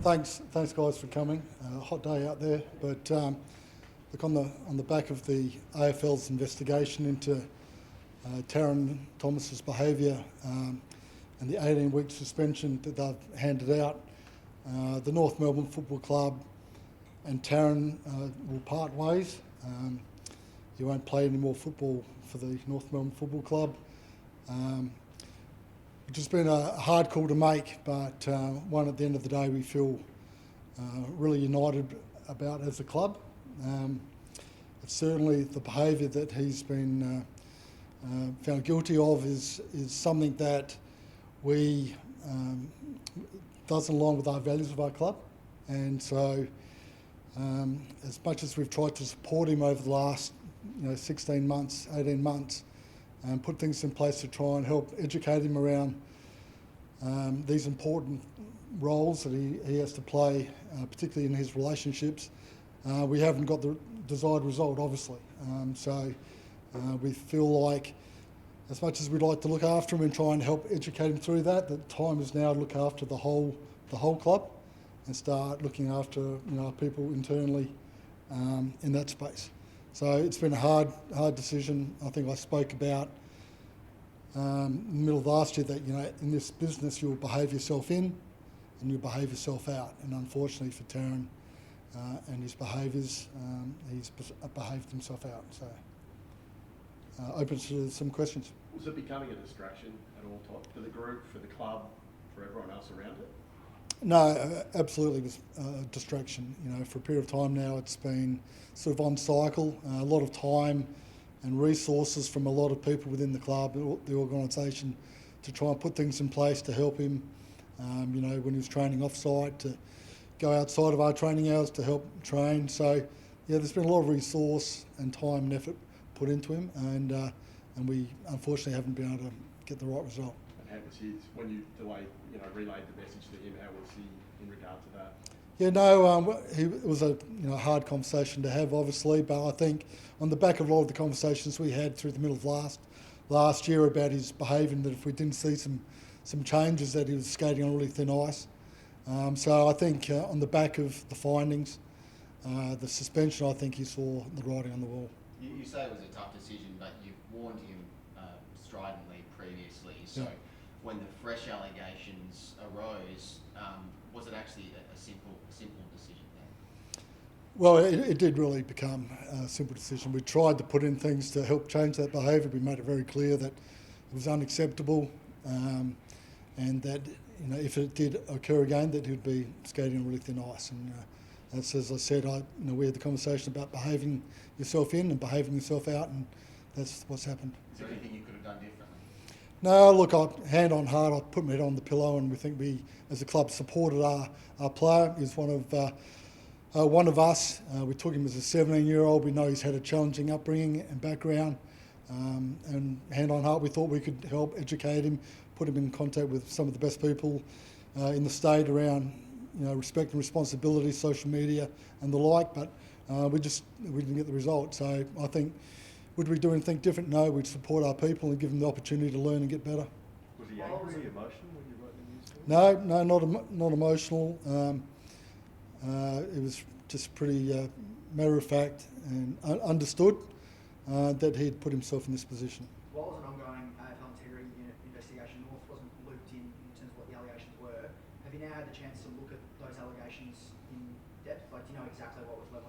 Thanks guys for coming. Hot day out there, but look, on the back of the AFL's investigation into Tarryn Thomas's behaviour and the 18-week suspension that they've handed out, the North Melbourne Football Club and Tarryn will part ways. He won't play any more football for the North Melbourne Football Club. Which has been a hard call to make, but one at the end of the day we feel really united about as a club. It's certainly the behaviour that he's been found guilty of is something that we doesn't align with our values of our club, and so as much as we've tried to support him over the last 16 months, 18 months, and put things in place to try and help educate him around these important roles that he has to play, particularly in his relationships. We haven't got the desired result, obviously. So we feel like, as much as we'd like to look after him and try and help educate him through that, the time is now to look after the whole club and start looking after people internally in that space. So it's been a hard decision. I think I spoke about in the middle of last year that in this business you'll behave yourself in and you'll behave yourself out. And unfortunately for Tarryn and his behaviours, he's behaved himself out. So open to some questions. Was it becoming a distraction at all, Todd, for the group, for the club, for everyone else around it? No, absolutely was a distraction. For a period of time now, it's been sort of on cycle. A lot of time and resources from a lot of people within the club, the organisation, to try and put things in place to help him. When he was training off-site, to go outside of our training hours to help train. So, yeah, there's been a lot of resource and time and effort put into him, and we unfortunately haven't been able to get the right result. How was his, when you relayed the message to him, how was he in regard to that? Yeah, no, it was a hard conversation to have, obviously, but I think on the back of a lot of the conversations we had through the middle of last year about his behaviour, that if we didn't see some changes, that he was skating on really thin ice. So I think on the back of the findings, the suspension, I think he saw the writing on the wall. You say it was a tough decision, but you've warned him stridently previously. So when the fresh allegations arose, was it actually a simple decision then? Well, it did really become a simple decision. We tried to put in things to help change that behaviour. We made it very clear that it was unacceptable, and that if it did occur again, that he'd be skating on really thin ice. And that's, as I said, we had the conversation about behaving yourself in and behaving yourself out, and that's what's happened. Is there anything you could have done differently? No, look, hand on heart, I put my head on the pillow, and we think we, as a club, supported our player. He's one of us. We took him as a 17-year-old. We know he's had a challenging upbringing and background, and hand on heart, we thought we could help educate him, put him in contact with some of the best people in the state around respect and responsibility, social media and the like, but we didn't get the result. So I think, would we do anything different? No, we'd support our people and give them the opportunity to learn and get better. Was he angry, emotional when you wrote the news story? No, not emotional. It was just pretty matter of fact and understood that he'd put himself in this position. What was an ongoing AFL Integrity Unit investigation? North wasn't looped in terms of what the allegations were. Have you now had the chance to look at those allegations in depth? Like, do you know exactly what was leveled?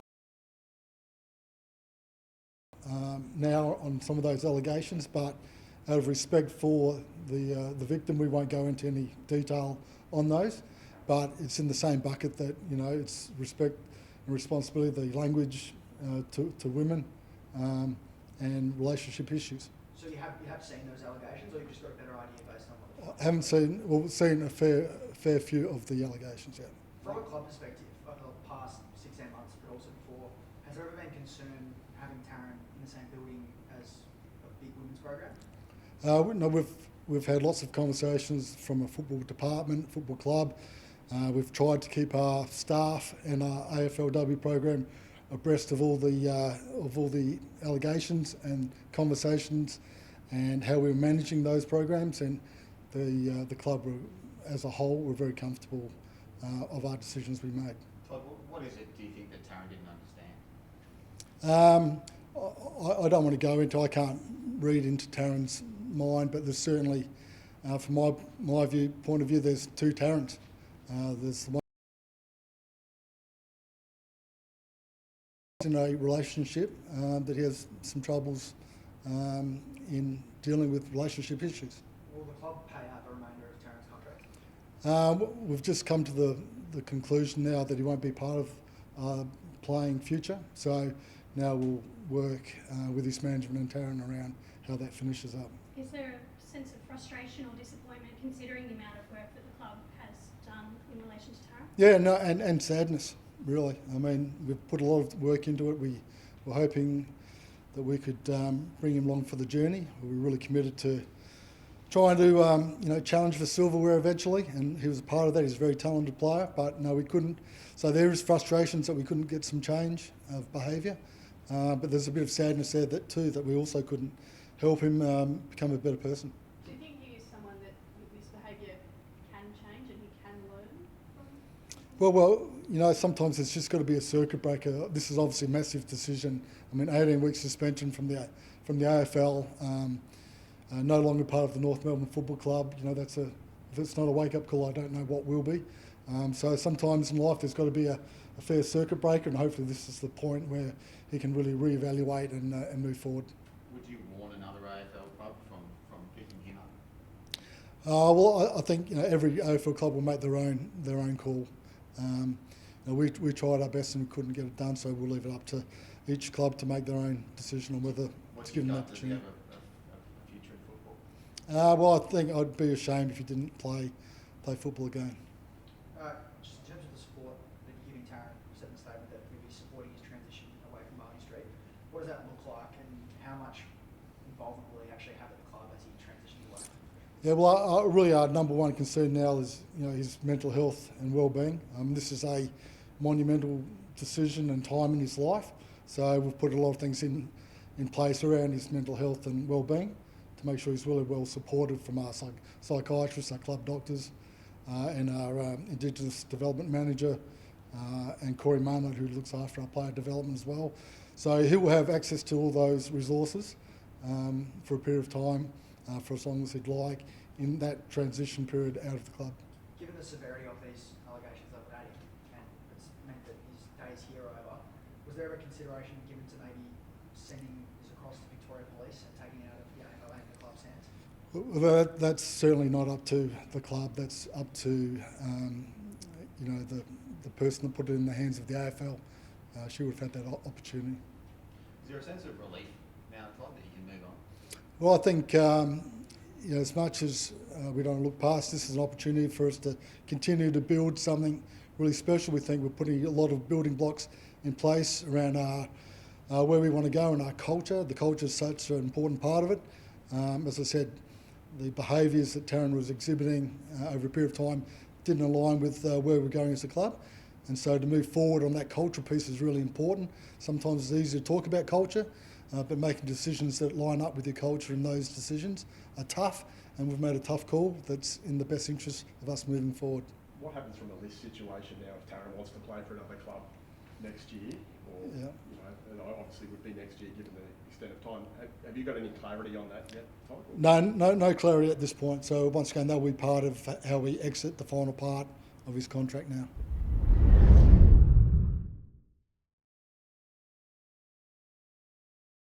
Now on some of those allegations, but out of respect for the victim, we won't go into any detail on those. But it's in the same bucket that it's respect and responsibility, the language to women, and relationship issues. So you have seen those allegations, or you've just got a better idea based on what? I haven't seen a fair few of the allegations yet. From a club perspective, over the past 16 months, but also before, has there ever been concern having Tarryn in the same building as a big women's program? No, we've had lots of conversations from a football department, football club. We've tried to keep our staff and our AFLW program abreast of all the allegations and conversations and how we're managing those programs, and the club as a whole, we're very comfortable of our decisions we made. Todd, what is it, do you think, that Tarryn didn't understand? I don't want to go into, I can't read into Tarryn's mind, but there's certainly, from my point of view, there's two Tarryns. There's the one in a relationship that he has some troubles in dealing with relationship issues. Will the club pay out the remainder of Tarryn's contract? We've just come to the conclusion now that he won't be part of our playing future, so now we'll work with his management and Tarryn around how that finishes up. Is there a sense of frustration or disappointment considering the amount of work that the club has done in relation to Tarryn? Yeah, no, and sadness, really. I mean, we've put a lot of work into it. We were hoping that we could bring him along for the journey. We were really committed to trying to challenge for silverware eventually, and he was a part of that. He's a very talented player, but no, we couldn't. So there is frustrations that we couldn't get some change of behaviour, but there's a bit of sadness there that we also couldn't help him become a better person. Do you think he is someone that with this behaviour can change and he can learn from? Well, sometimes it's just got to be a circuit breaker. This is obviously a massive decision. I mean, 18-week suspension from the AFL. No longer part of the North Melbourne Football Club. If it's not a wake-up call, I don't know what will be. So sometimes in life there's got to be a fair circuit breaker, and hopefully this is the point where he can really reevaluate and move forward. Would you warn another AFL club from picking him up? Well, I think every AFL club will make their own call. We tried our best and we couldn't get it done, so we'll leave it up to each club to make their own decision on whether to give him an opportunity. A future in football? Well, I think I'd be ashamed if he didn't play football again. Just in terms of the support that you're giving Tarryn, you said in the statement that you'll be supporting his transition away from Marnie Street. What does that look like, and how much involvement will he actually have at the club as he transitions away? Yeah, well, really our number one concern now is his mental health and well-being. This is a monumental decision and time in his life, so we've put a lot of things in place around his mental health and well-being to make sure he's really well supported from our psychiatrists, our club doctors, and our Indigenous Development Manager, and Corey Marnott, who looks after our player development as well. So he will have access to all those resources for a period of time, for as long as he'd like, in that transition period out of the club. Given the severity of these allegations over at him, and it's meant that his days here are over, was there ever consideration given to maybe sending this across to Victoria Police and taking it out of the AFL and the club's hands? Well, that's certainly not up to the club. That's up to the person that put it in the hands of the AFL. She would have had that opportunity. Is there a sense of relief now, Todd, that you can move on? Well, I think as much as we don't look past, this is an opportunity for us to continue to build something really special. We think we're putting a lot of building blocks in place around where we want to go and our culture. The culture is such an important part of it. As I said, the behaviours that Tarryn was exhibiting over a period of time didn't align with where we're going as a club. And so to move forward on that cultural piece is really important. Sometimes it's easy to talk about culture, but making decisions that line up with your culture and those decisions are tough, and we've made a tough call that's in the best interest of us moving forward. What happens from a list situation now if Tarryn wants to play for another club next year? Or, and obviously would be next year given the extent of time. Have you got any clarity on that yet, Todd? No clarity at this point. So once again, that'll be part of how we exit the final part of his contract now.